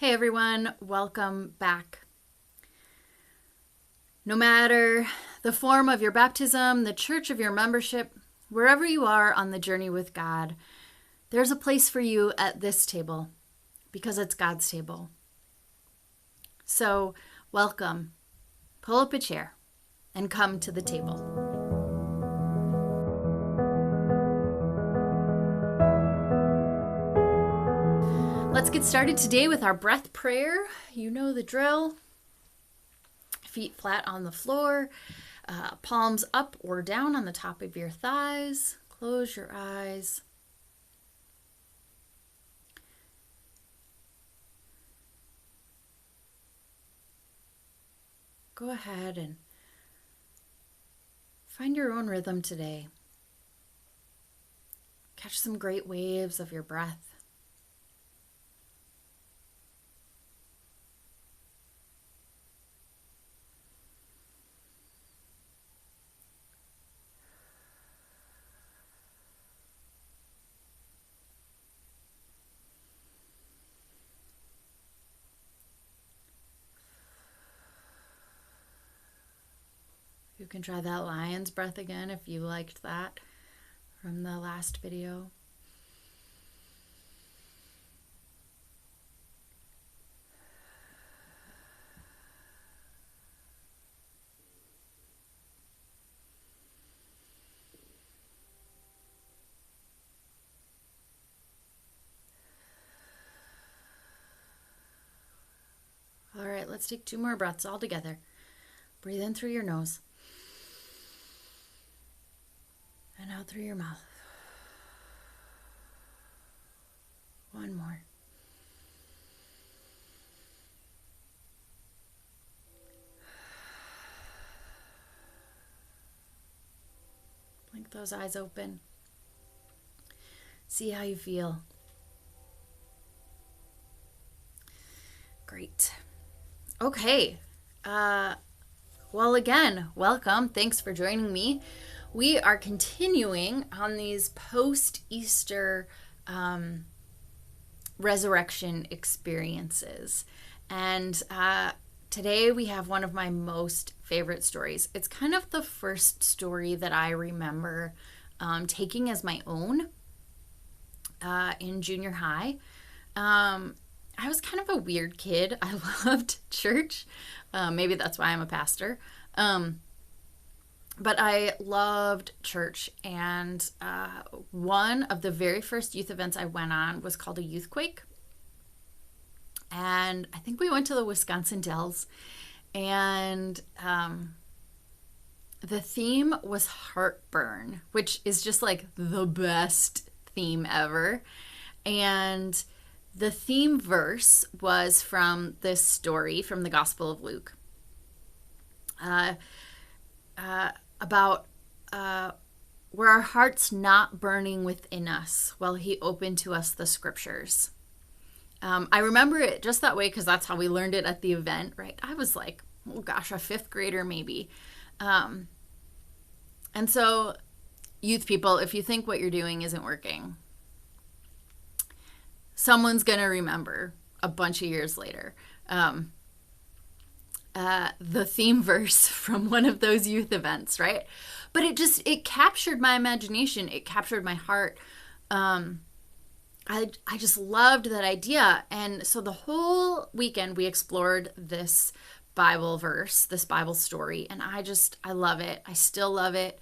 Hey everyone, welcome back. No matter the form of your baptism, the church of your membership, wherever you are on the journey with God, there's a place for you at this table because it's God's table. So, welcome. Pull up a chair and come to the table. Let's get started today with our breath prayer. You know the drill. Feet flat on the floor, palms up or down on the top of your thighs. Close your eyes. Go ahead and find your own rhythm today. Catch some great waves of your breath. You can try that lion's breath again if you liked that from the last video. All right, let's take 2 more breaths all together. Breathe in through your nose. And out through your mouth. 1 more. Blink those eyes open. See how you feel. Great. Okay. Well, again, welcome. Thanks for joining me. We are continuing on these post-Easter resurrection experiences. And today we have one of my most favorite stories. It's kind of the first story that I remember taking as my own in junior high. I was kind of a weird kid. I loved church. Maybe that's why I'm a pastor. But I loved church, and one of the very first youth events I went on was called a Youth Quake. And I think we went to the Wisconsin Dells, and the theme was heartburn, which is just like the best theme ever. And the theme verse was from this story from the Gospel of Luke. About were our hearts not burning within us while he opened to us the scriptures. I remember it just that way because that's how we learned it at the event, right? I was like, oh gosh, a 5th grader maybe. And so, youth people, if you think what you're doing isn't working, someone's going to remember a bunch of years later. The theme verse from one of those youth events, right? But it captured my imagination. It captured my heart. I just loved that idea. And so the whole weekend we explored this Bible verse, this Bible story, and I love it. I still love it.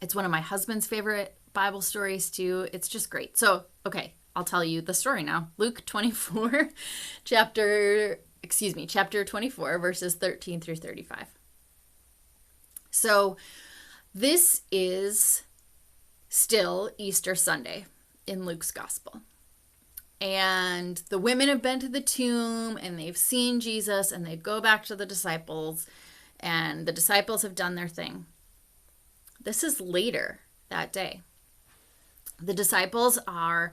It's one of my husband's favorite Bible stories too. It's just great. So, okay, I'll tell you the story now. Luke 24, chapter 24, verses 13 through 35. So this is still Easter Sunday in Luke's gospel. And the women have been to the tomb and they've seen Jesus, and they go back to the disciples, and the disciples have done their thing. This is later that day. The disciples are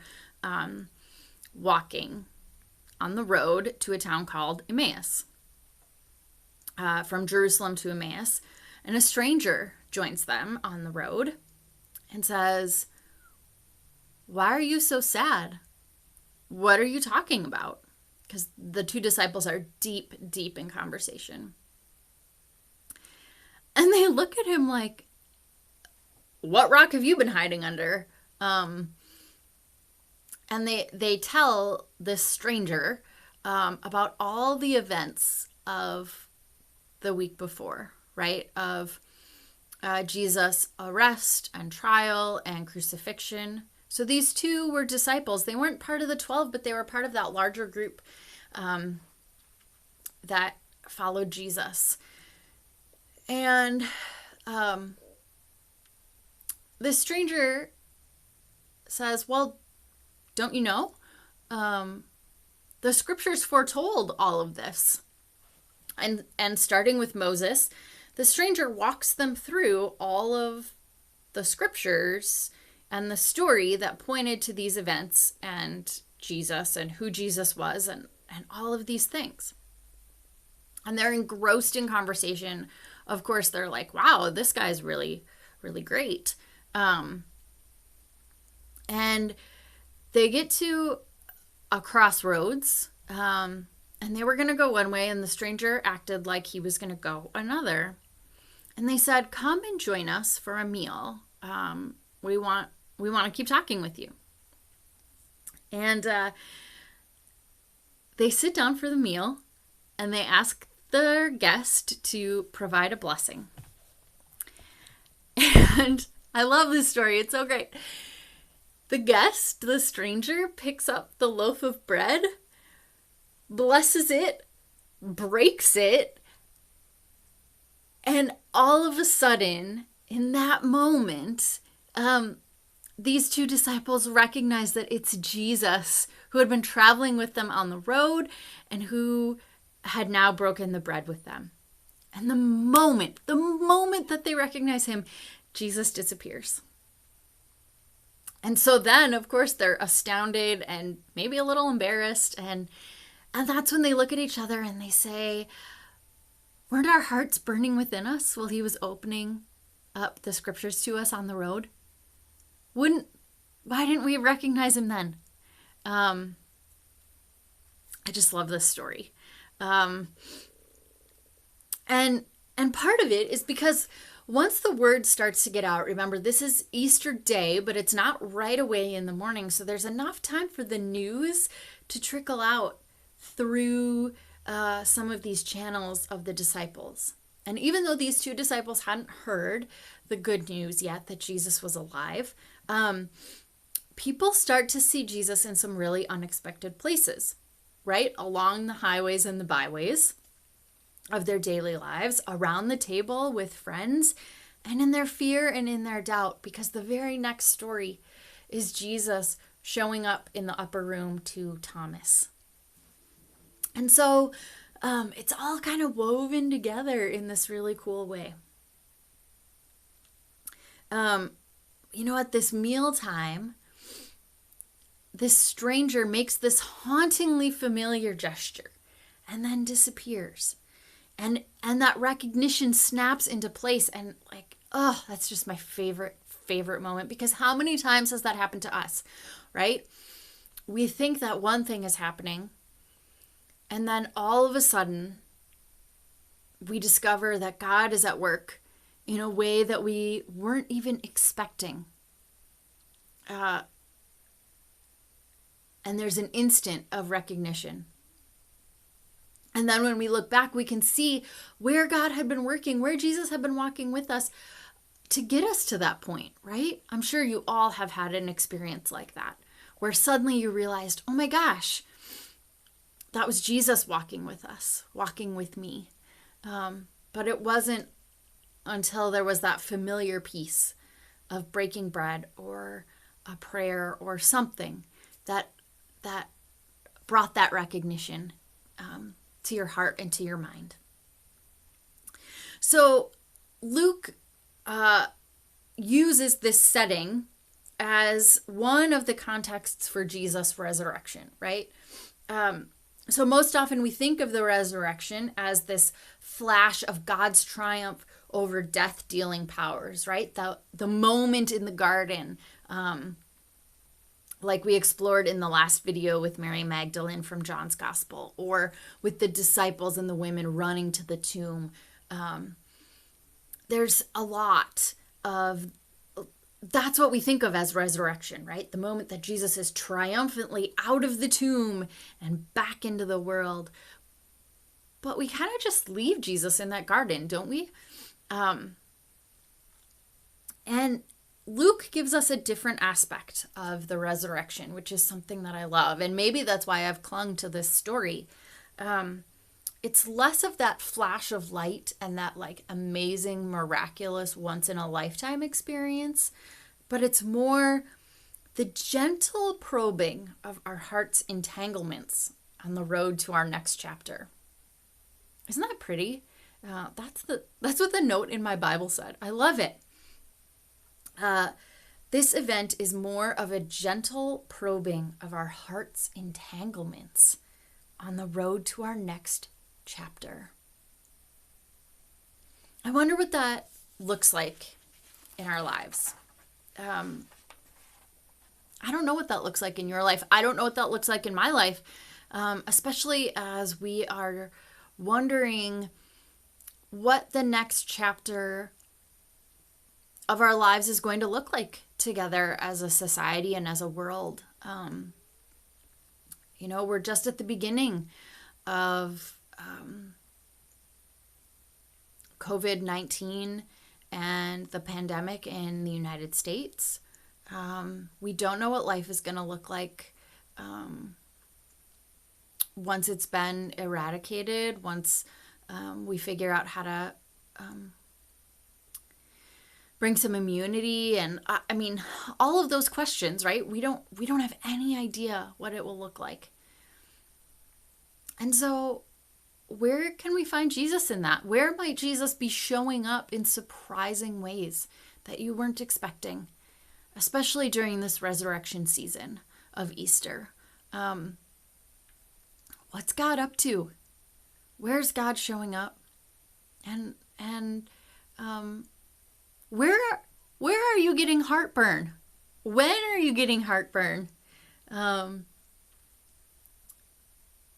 walking on the road to a town called Emmaus, from Jerusalem to Emmaus, and a stranger joins them on the road and says, "Why are you so sad? what are you talking about? Because the two disciples are deep, deep in conversation. And they look at him like, what rock have you been hiding under? And they tell this stranger about all the events of the week before, right? Of Jesus' arrest and trial and crucifixion. So these two were disciples. They weren't part of the 12, but they were part of that larger group that followed Jesus. And the stranger says, well, don't you know? The scriptures foretold all of this. And starting with Moses, the stranger walks them through all of the scriptures and the story that pointed to these events and Jesus and who Jesus was and all of these things. And they're engrossed in conversation. Of course, they're like, wow, this guy's really, really great. And they get to a crossroads, and they were going to go one way, and the stranger acted like he was going to go another. And they said, come and join us for a meal. We want to keep talking with you. And they sit down for the meal, and they ask their guest to provide a blessing. And I love this story. It's so great. The guest, the stranger, picks up the loaf of bread, blesses it, breaks it, and all of a sudden, in that moment, these two disciples recognize that it's Jesus who had been traveling with them on the road and who had now broken the bread with them. And the moment that they recognize him, Jesus disappears. And so then, of course, they're astounded and maybe a little embarrassed. And that's when they look at each other and they say, weren't our hearts burning within us while he was opening up the scriptures to us on the road? Why didn't we recognize him then? I just love this story. And part of it is because once the word starts to get out, remember, this is Easter Day, but it's not right away in the morning. So there's enough time for the news to trickle out through some of these channels of the disciples. And even though these two disciples hadn't heard the good news yet that Jesus was alive, people start to see Jesus in some really unexpected places, right? Along the highways and the byways of their daily lives, around the table with friends, and in their fear and in their doubt, because the very next story is Jesus showing up in the upper room to Thomas. And so it's all kind of woven together in this really cool way. At this mealtime, this stranger makes this hauntingly familiar gesture and then disappears. And that recognition snaps into place, and that's just my favorite moment, because how many times has that happened to us, right? We think that one thing is happening, and then all of a sudden we discover that God is at work in a way that we weren't even expecting. And there's an instant of recognition. And then when we look back, we can see where God had been working, where Jesus had been walking with us to get us to that point, right? I'm sure you all have had an experience like that, where suddenly you realized, oh my gosh, that was Jesus walking with us, walking with me. But it wasn't until there was that familiar piece of breaking bread or a prayer or something that brought that recognition to your heart and to your mind. So Luke uses this setting as one of the contexts for Jesus' resurrection, right? So most often we think of the resurrection as this flash of God's triumph over death-dealing powers, right? The moment in the garden like we explored in the last video with Mary Magdalene from John's Gospel, or with the disciples and the women running to the tomb. There's a lot of, that's what we think of as resurrection, right? The moment that Jesus is triumphantly out of the tomb and back into the world. But we kind of just leave Jesus in that garden, don't we? And Luke gives us a different aspect of the resurrection, which is something that I love. And maybe that's why I've clung to this story. It's less of that flash of light and that like amazing, miraculous, once in a lifetime experience, but it's more the gentle probing of our heart's entanglements on the road to our next chapter. Isn't that pretty? That's what the note in my Bible said. I love it. This event is more of a gentle probing of our heart's entanglements on the road to our next chapter. I wonder what that looks like in our lives. I don't know what that looks like in your life. I don't know what that looks like in my life, especially as we are wondering what the next chapter of our lives is going to look like together as a society and as a world. We're just at the beginning of COVID-19 and the pandemic in the United States. We don't know what life is going to look like once it's been eradicated, once we figure out how to bring some immunity, and all of those questions, right? We don't have any idea what it will look like. And so where can we find Jesus in that? Where might Jesus be showing up in surprising ways that you weren't expecting, especially during this resurrection season of Easter? What's God up to? Where's God showing up? And where are you getting heartburn? When are you getting heartburn?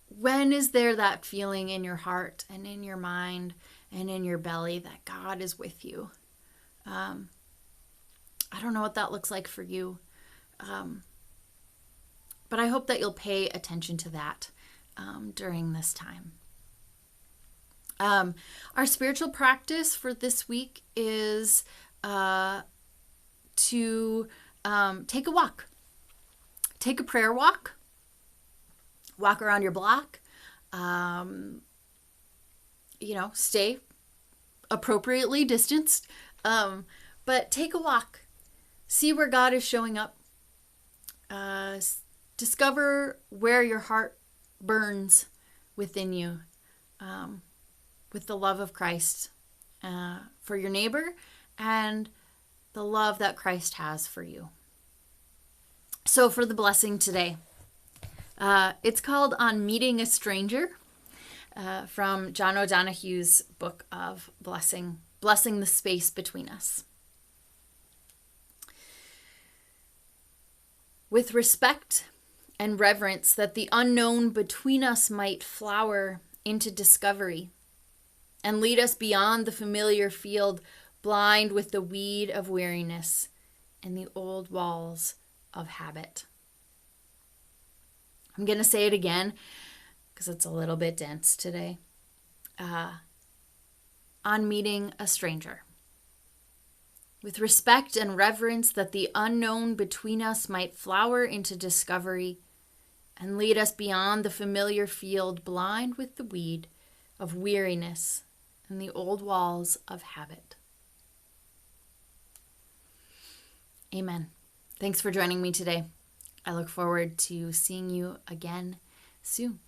When is there that feeling in your heart and in your mind and in your belly that God is with you? I don't know what that looks like for you. But I hope that you'll pay attention to that during this time. Our spiritual practice for this week is to take a walk. Take a prayer walk. Walk around your block. Stay appropriately distanced. But take a walk. See where God is showing up. Discover where your heart burns within you with the love of Christ for your neighbor and the love that Christ has for you. So for the blessing today, it's called On Meeting a Stranger from John O'Donohue's book of blessing the space between us. With respect and reverence that the unknown between us might flower into discovery and lead us beyond the familiar field, blind with the weed of weariness and the old walls of habit. I'm going to say it again because it's a little bit dense today. On meeting a stranger. With respect and reverence that the unknown between us might flower into discovery and lead us beyond the familiar field, blind with the weed of weariness and the old walls of habit. Amen. Thanks for joining me today. I look forward to seeing you again soon.